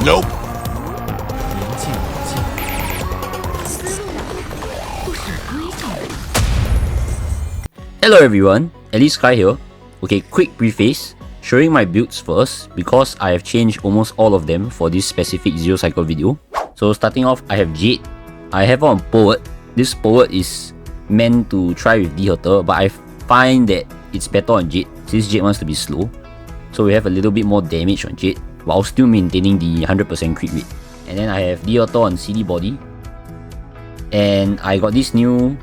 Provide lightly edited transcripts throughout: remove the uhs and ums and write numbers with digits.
Nope. Hello everyone, Elyskye here. Okay, quick preface, showing my builds first because I have changed almost all of them for this specific Zero Cycle video. So starting off, I have Jade. I have on Poet. This Poet is meant to try with Herta, but I find that it's better on Jade since Jade wants to be slow. So we have a little bit more damage on Jade while still maintaining the 100% crit rate. And then I have Herta on CD body. And I got this new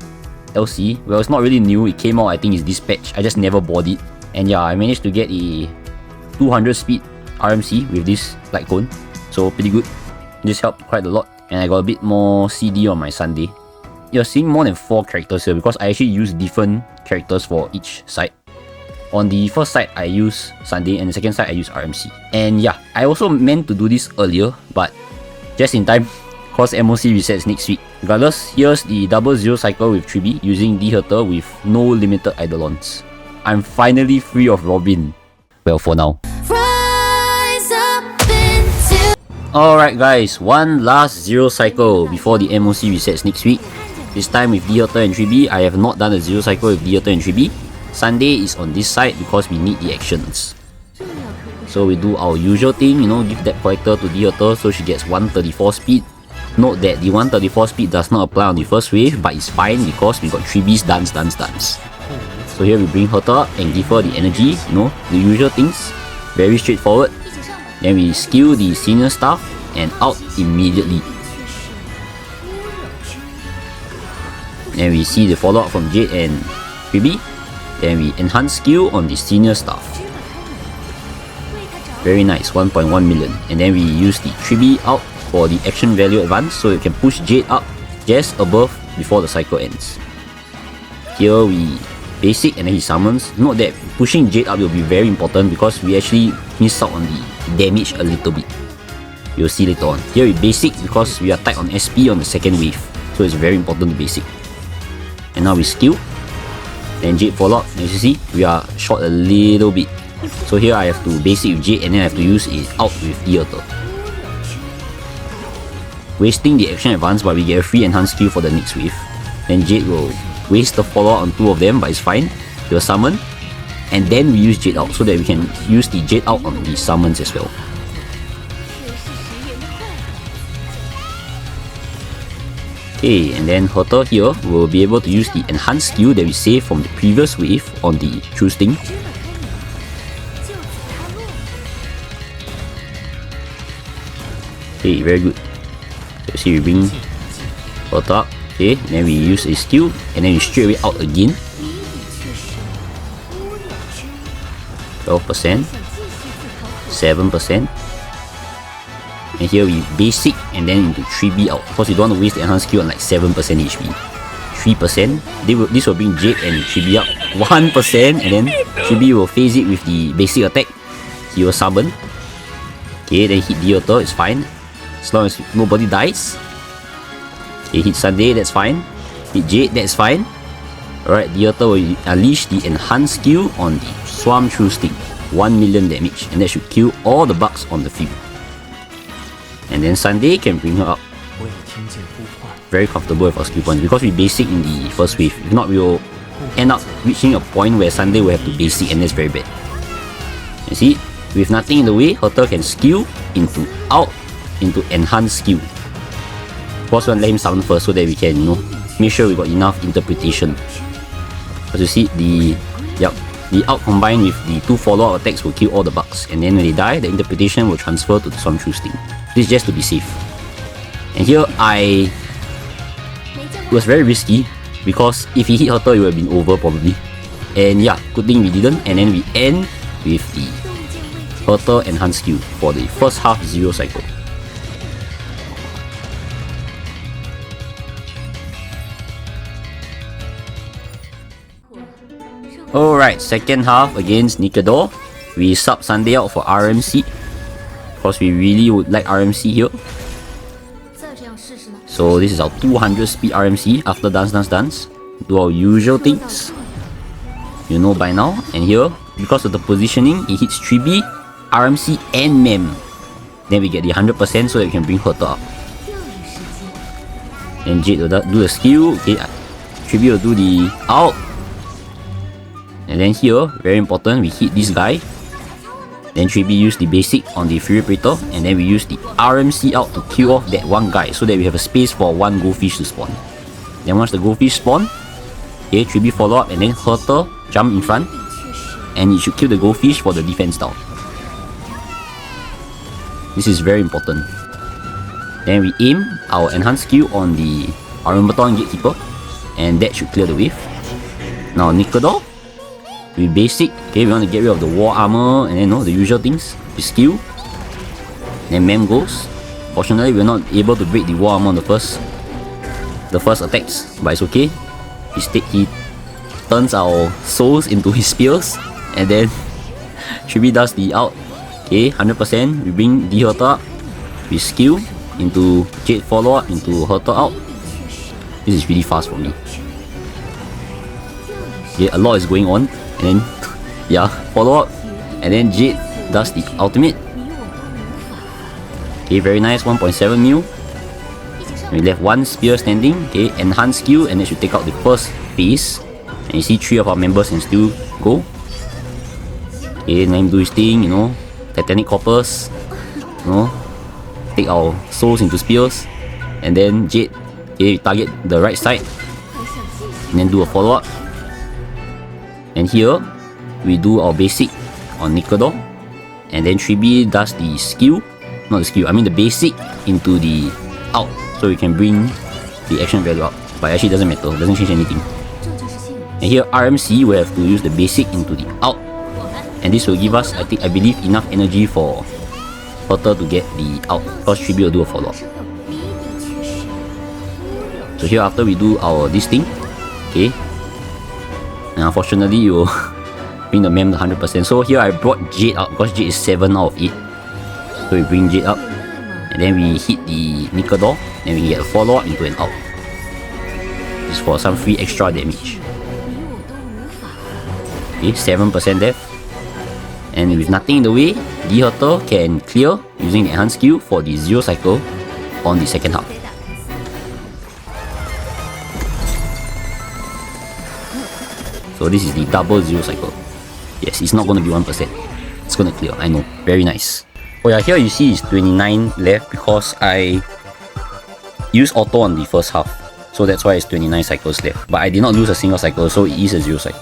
LC. Well, it's not really new, it came out I think it's this patch. I just never bought it. And yeah, I managed to get a 200 speed RMC with this light cone. So pretty good. This helped quite a lot. And I got a bit more CD on my Sunday. You're seeing more than 4 characters here because I actually use different characters for each side. On the first side, I use Sunday, and the second side, I use RMC. And yeah, I also meant to do this earlier, but just in time, cause MOC resets next week. Regardless, here's the double Zero Cycle with Tribbie using Herta with no limited Eidolons. I'm finally free of Robin. Well, for now. Alright guys, one last Zero Cycle before the MOC resets next week. This time with Herta and Tribbie. I have not done a Zero Cycle with Herta and Tribbie. Sunday is on this side because we need the actions. So we do our usual thing, you know, give that pointer to Herta so she gets 134 speed. Note that the 134 speed does not apply on the first wave, but it's fine because we got Tribbie's dance. So here we bring Herta and give her the energy, you know, the usual things. Very straightforward. Then we skill the senior staff and out immediately. Then we see the follow up from Jade and Tribbie. Then we enhance skill on the senior staff. Very nice, 1.1 million. And then we use the Tribbie out for the action value advance so you can push Jade up just above before the cycle ends. Here we basic and then he summons. Note that pushing Jade up will be very important because we actually miss out on the damage a little bit. You'll see later on. Here we basic because we are tight on SP on the second wave. So it's very important to basic. And now we skill. Then Jade follow up. As you see, we are short a little bit. So here I have to basic with Jade and then I have to use it out with Herta. Wasting the action advance, but we get a free enhanced skill for the next wave. Then Jade will waste the follow up on 2 of them, but it's fine. He will summon. And then we use Jade out so that we can use the Jade out on the summons as well. Okay, and then Herta here will be able to use the enhanced skill that we saved from the previous wave on the True Sting. Okay, very good. So see, we bring Herta up. Okay, then we use a skill and then we straight away out again. 12%, 7%. And here we basic and then into Tribbie out because we don't want to waste the enhanced skill on like 7% HP. 3%. This will bring Jade and Tribbie up. 1% and then Tribbie will phase it with the basic attack. He will summon. Okay, then hit Herta, it's fine. As long as nobody dies. Okay, hit Sunday, that's fine. Hit Jade, that's fine. Alright, Herta will unleash the enhanced skill on the Swarm True Sting. 1 million damage, and that should kill all the bugs on the field. And then Sunday can bring her up. Very comfortable with our skill points because we basic in the first wave. If not, we will end up reaching a point where Sunday will have to basic, and that's very bad. You see, with nothing in the way, Herta can skill into out into enhanced skill. Of course, we'll let him summon first so that we can, you know, make sure we got enough interpretation. As you see, the out combined with the 2 follow-up attacks will kill all the bugs, and then when they die, the interpretation will transfer to the Storm True Sting. This is just to be safe. And here it was very risky because if he hit Herta, it would have been over probably. And yeah, good thing we didn't. And then we end with the Herta enhanced skill for the first half Zero Cycle. Alright, second half against Nikador. We sub Sunday out for RMC because we really would like RMC here. So this is our 200 speed RMC after dance. Do our usual things. You know by now. And here, because of the positioning, it hits Tribbie, RMC and Mem. Then we get the 100% so that we can bring Herta up. Then Jade will do the skill. Okay, Tribbie will do the out. And then here, very important, we hit this guy. Then Tribbie use the basic on the Fury Praetor, and then we use the RMC out to kill off that one guy so that we have a space for one goldfish to spawn. Then once the goldfish spawn, okay, Tribbie follow up and then Herta jump in front, and it should kill the goldfish for the defense down. This is very important. Then we aim our enhanced skill on the Armaton Gatekeeper, and that should clear the wave. Now Nikador, we basic, okay, we want to get rid of the war armor and then the usual things. We skill. Then Mem goes. Fortunately, we're not able to break the war armor on the first attacks, but it's okay. He turns our souls into his spears, and then Tribbie does the out. Okay, 100%. We bring the Herta up. We skill into Jade follow up into Herta out. This is really fast for me. Okay, a lot is going on, and then yeah, follow up, and then Jade does the ultimate. Okay, very nice, 1.7 mil. We left one spear standing. Okay, enhanced skill, and it should take out the first phase. And you see 3 of our members can still go. Okay, let him do his thing, Titanic Coppers, take our souls into spears. And then Jade, okay, target the right side, and then do a follow up. And here, we do our basic on Nikador, and then Tribbie does the skill, not the skill, I mean the basic into the out, so we can bring the action value up. But actually it doesn't matter, it doesn't change anything. And here RMC will have to use the basic into the out, and this will give us, I believe, enough energy for Herta to get the out, because Tribbie will do a follow up. So here after we do our this thing, okay, and unfortunately you will bring the Mem the 100%. So here I brought Jade out because Jade is 7 out of 8. So we bring Jade up, and then we hit the Nikador, then we can get a follow up into an out. Just for some free extra damage. Okay, 7% left. And with nothing in the way, the Herta can clear using the enhanced skill for the 0 cycle on the second half. So this is the double 0 cycle. Yes, it's not going to be 1%. It's going to clear, I know. Very nice. Oh yeah, here you see it's 29 left because I used auto on the first half. So that's why it's 29 cycles left. But I did not lose a single cycle, so it is a 0 cycle.